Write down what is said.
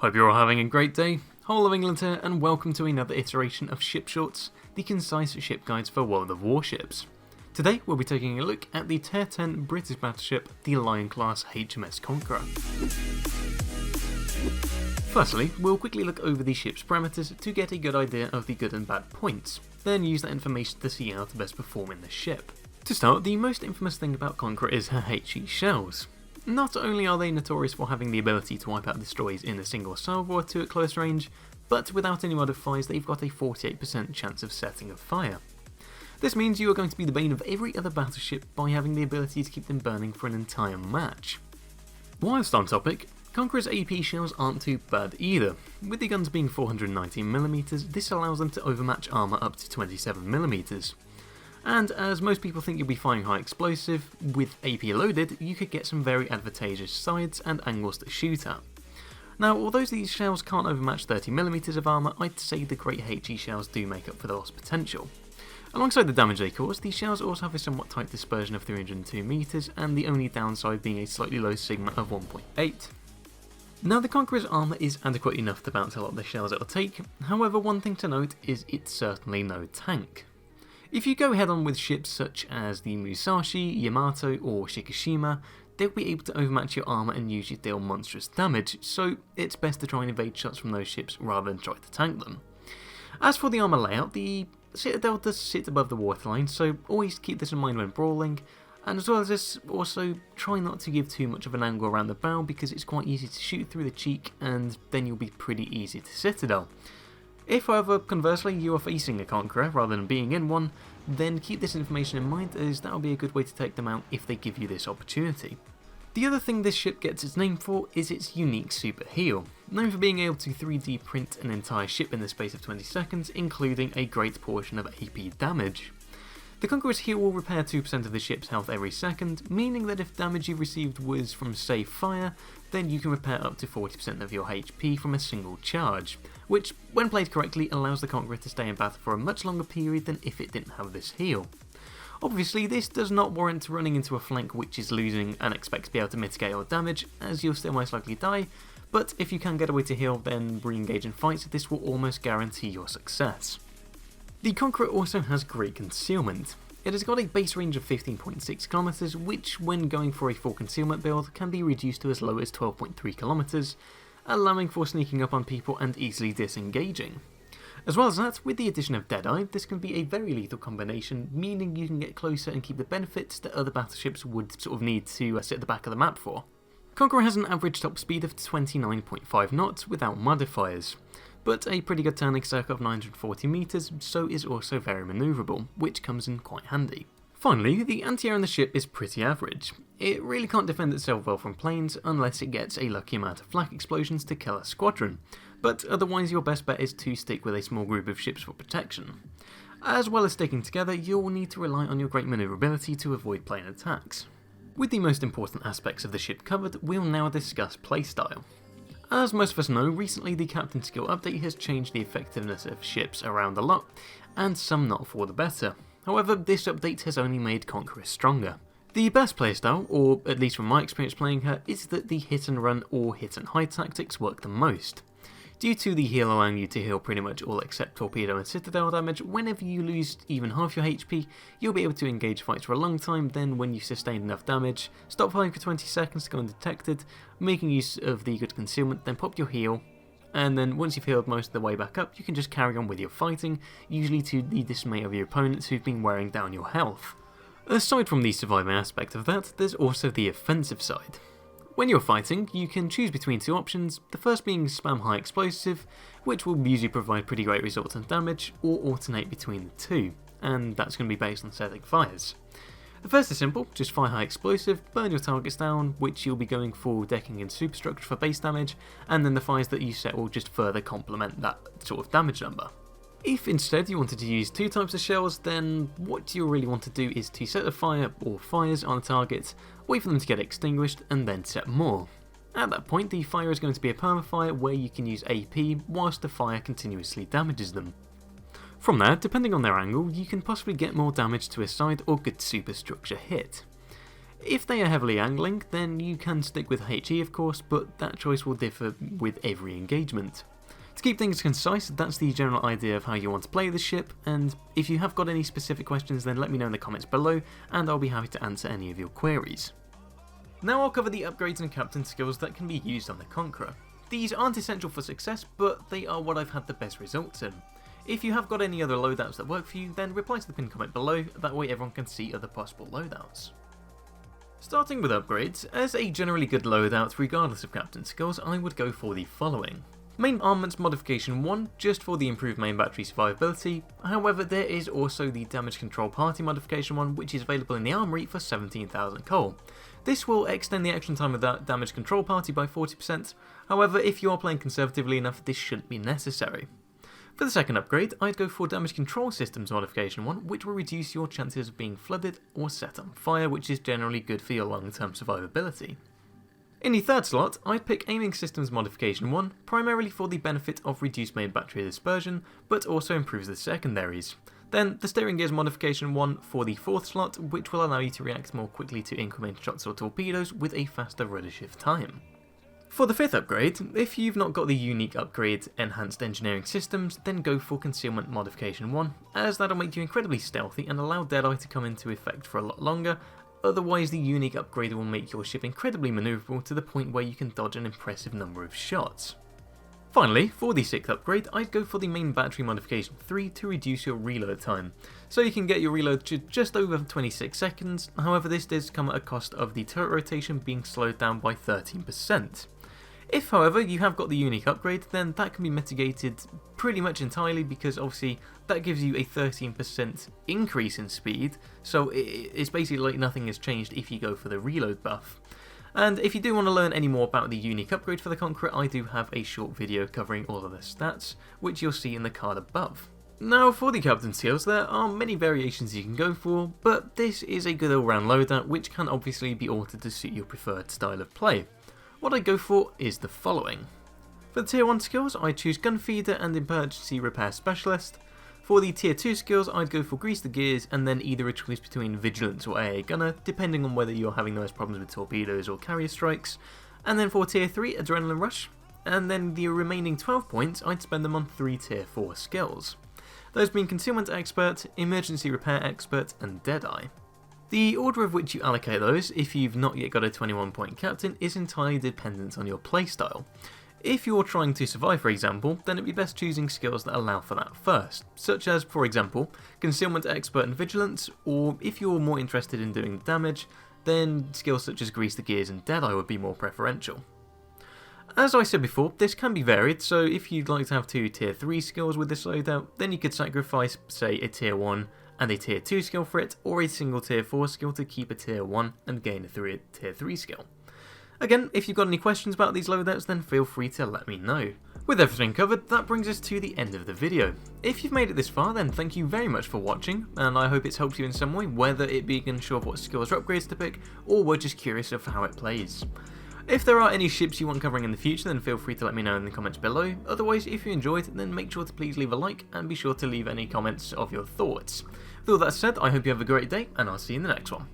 Hope you're all having a great day. Whole of England here, and welcome to another iteration of Ship Shorts, the concise ship guides for World of Warships. Today we'll be taking a look at the Tier 10 British Battleship, the Lion-class HMS Conqueror. Firstly, we'll quickly look over the ship's parameters to get a good idea of the good and bad points, then use that information to see how to best perform in the ship. To start, the most infamous thing about Conqueror is her HE shells. Not only are they notorious for having the ability to wipe out destroyers in a single salvo or two at close range, but without any modifiers they've got a 48% chance of setting a fire. This means you are going to be the bane of every other battleship by having the ability to keep them burning for an entire match. Whilst on topic, Conqueror's AP shells aren't too bad either. With the guns being 419mm, this allows them to overmatch armour up to 27mm. And as most people think you'll be firing high explosive, with AP loaded, you could get some very advantageous sides and angles to shoot at. Now, although these shells can't overmatch 30mm of armour, I'd say the great HE shells do make up for the lost potential. Alongside the damage they cause, these shells also have a somewhat tight dispersion of 302m, and the only downside being a slightly low sigma of 1.8. Now, the Conqueror's armour is adequate enough to bounce a lot of the shells it'll take, however one thing to note is it's certainly no tank. If you go head on with ships such as the Musashi, Yamato or Shikishima, they'll be able to overmatch your armour and usually deal monstrous damage, so it's best to try and evade shots from those ships rather than try to tank them. As for the armour layout, the Citadel does sit above the waterline, so always keep this in mind when brawling, and as well as this, also try not to give too much of an angle around the bow because it's quite easy to shoot through the cheek and then you'll be pretty easy to Citadel. If, however, conversely you are facing a Conqueror rather than being in one, then keep this information in mind as that will be a good way to take them out if they give you this opportunity. The other thing this ship gets its name for is its unique super heal, known for being able to 3D print an entire ship in the space of 20 seconds, including a great portion of AP damage. The Conqueror's heal will repair 2% of the ship's health every second, meaning that if damage you received was from, say, fire, then you can repair up to 40% of your HP from a single charge, which, when played correctly, allows the Conqueror to stay in battle for a much longer period than if it didn't have this heal. Obviously, this does not warrant running into a flank which is losing and expect to be able to mitigate your damage, as you'll still most likely die, but if you can get away to heal, then re-engage in fights, this will almost guarantee your success. The Conqueror also has great concealment. It has got a base range of 15.6km, which when going for a full concealment build can be reduced to as low as 12.3km, allowing for sneaking up on people and easily disengaging. As well as that, with the addition of Deadeye, this can be a very lethal combination, meaning you can get closer and keep the benefits that other battleships would sort of need to sit at the back of the map for. Conqueror has an average top speed of 29.5 knots without modifiers, but a pretty good turning circle of 940m, so is also very manoeuvrable, which comes in quite handy. Finally, the anti-air on the ship is pretty average. It really can't defend itself well from planes unless it gets a lucky amount of flak explosions to kill a squadron, but otherwise your best bet is to stick with a small group of ships for protection. As well as sticking together, you'll need to rely on your great manoeuvrability to avoid plane attacks. With the most important aspects of the ship covered, we'll now discuss playstyle. As most of us know, recently the Captain Skill update has changed the effectiveness of ships around a lot, and some not for the better. However, this update has only made Conqueror stronger. The best playstyle, or at least from my experience playing her, is that the hit and run or hit and hide tactics work the most. Due to the heal allowing you to heal pretty much all except torpedo and citadel damage, whenever you lose even half your HP, you'll be able to engage fights for a long time, then when you sustain enough damage, stop firing for 20 seconds to go undetected, making use of the good concealment, then pop your heal, and then once you've healed most of the way back up, you can just carry on with your fighting, usually to the dismay of your opponents who've been wearing down your health. Aside from the surviving aspect of that, there's also the offensive side. When you're fighting, you can choose between two options, the first being spam high explosive, which will usually provide pretty great results on damage, or alternate between the two, and that's going to be based on setting fires. The first is simple, just fire high explosive, burn your targets down, which you'll be going for decking and superstructure for base damage, and then the fires that you set will just further complement that sort of damage number. If instead you wanted to use two types of shells, then what you really want to do is to set a fire or fires on a target, wait for them to get extinguished, and then set more. At that point, the fire is going to be a permafire where you can use AP whilst the fire continuously damages them. From there, depending on their angle, you can possibly get more damage to a side or good superstructure hit. If they are heavily angling, then you can stick with HE of course, but that choice will differ with every engagement. To keep things concise, that's the general idea of how you want to play the ship, and if you have got any specific questions then let me know in the comments below and I'll be happy to answer any of your queries. Now I'll cover the upgrades and captain skills that can be used on the Conqueror. These aren't essential for success, but they are what I've had the best results in. If you have got any other loadouts that work for you, then reply to the pinned comment below, that way everyone can see other possible loadouts. Starting with upgrades, as a generally good loadout regardless of captain skills, I would go for the following. Main Armaments Modification 1, just for the improved main battery survivability, however there is also the Damage Control Party Modification 1 which is available in the Armory for 17,000 coal. This will extend the action time of that Damage Control Party by 40%, however if you are playing conservatively enough this shouldn't be necessary. For the second upgrade, I'd go for Damage Control Systems Modification 1, which will reduce your chances of being flooded or set on fire, which is generally good for your long-term survivability. In the third slot, I'd pick Aiming Systems Modification 1, primarily for the benefit of reduced main battery dispersion, but also improves the secondaries. Then the Steering Gears Modification 1 for the fourth slot, which will allow you to react more quickly to incoming shots or torpedoes with a faster rudder shift time. For the fifth upgrade, if you've not got the unique upgrade Enhanced Engineering Systems, then go for Concealment Modification 1, as that'll make you incredibly stealthy and allow Deadeye to come into effect for a lot longer, otherwise the unique upgrade will make your ship incredibly manoeuvrable to the point where you can dodge an impressive number of shots. Finally, for the sixth upgrade, I'd go for the Main Battery Modification 3 to reduce your reload time. So you can get your reload to just over 26 seconds, however this does come at a cost of the turret rotation being slowed down by 13%. If, however, you have got the unique upgrade, then that can be mitigated pretty much entirely because obviously that gives you a 13% increase in speed, so it's basically like nothing has changed if you go for the reload buff. And if you do want to learn any more about the unique upgrade for the Conqueror, I do have a short video covering all of the stats, which you'll see in the card above. Now for the captain skills, there are many variations you can go for, but this is a good all-round loadout which can obviously be altered to suit your preferred style of play. What I go for is the following. For the Tier 1 skills, I choose Gun Feeder and Emergency Repair Specialist. For the Tier 2 skills, I'd go for Grease the Gears and then either a choice between Vigilance or AA Gunner, depending on whether you're having the most problems with torpedoes or carrier strikes. And then for Tier 3, Adrenaline Rush. And then the remaining 12 points, I'd spend them on 3 Tier 4 skills. Those being Concealment Expert, Emergency Repair Expert and Deadeye. The order of which you allocate those, if you've not yet got a 21 point captain, is entirely dependent on your playstyle. If you're trying to survive for example, then it'd be best choosing skills that allow for that first, such as for example, Concealment Expert and Vigilance, or if you're more interested in doing damage, then skills such as Grease the Gears and Deadeye would be more preferential. As I said before, this can be varied, so if you'd like to have 2 Tier 3 skills with this loadout, then you could sacrifice, say, a Tier 1 and a Tier 2 skill for it, or a single Tier 4 skill to keep a Tier 1 and gain a Tier 3 skill. Again, if you've got any questions about these loadouts, then feel free to let me know. With everything covered, that brings us to the end of the video. If you've made it this far, then thank you very much for watching, and I hope it's helped you in some way, whether it be unsure of what skills or upgrades to pick, or were just curious of how it plays. If there are any ships you want covering in the future, then feel free to let me know in the comments below. Otherwise, if you enjoyed, then make sure to please leave a like, and be sure to leave any comments of your thoughts. With all that said, I hope you have a great day, and I'll see you in the next one.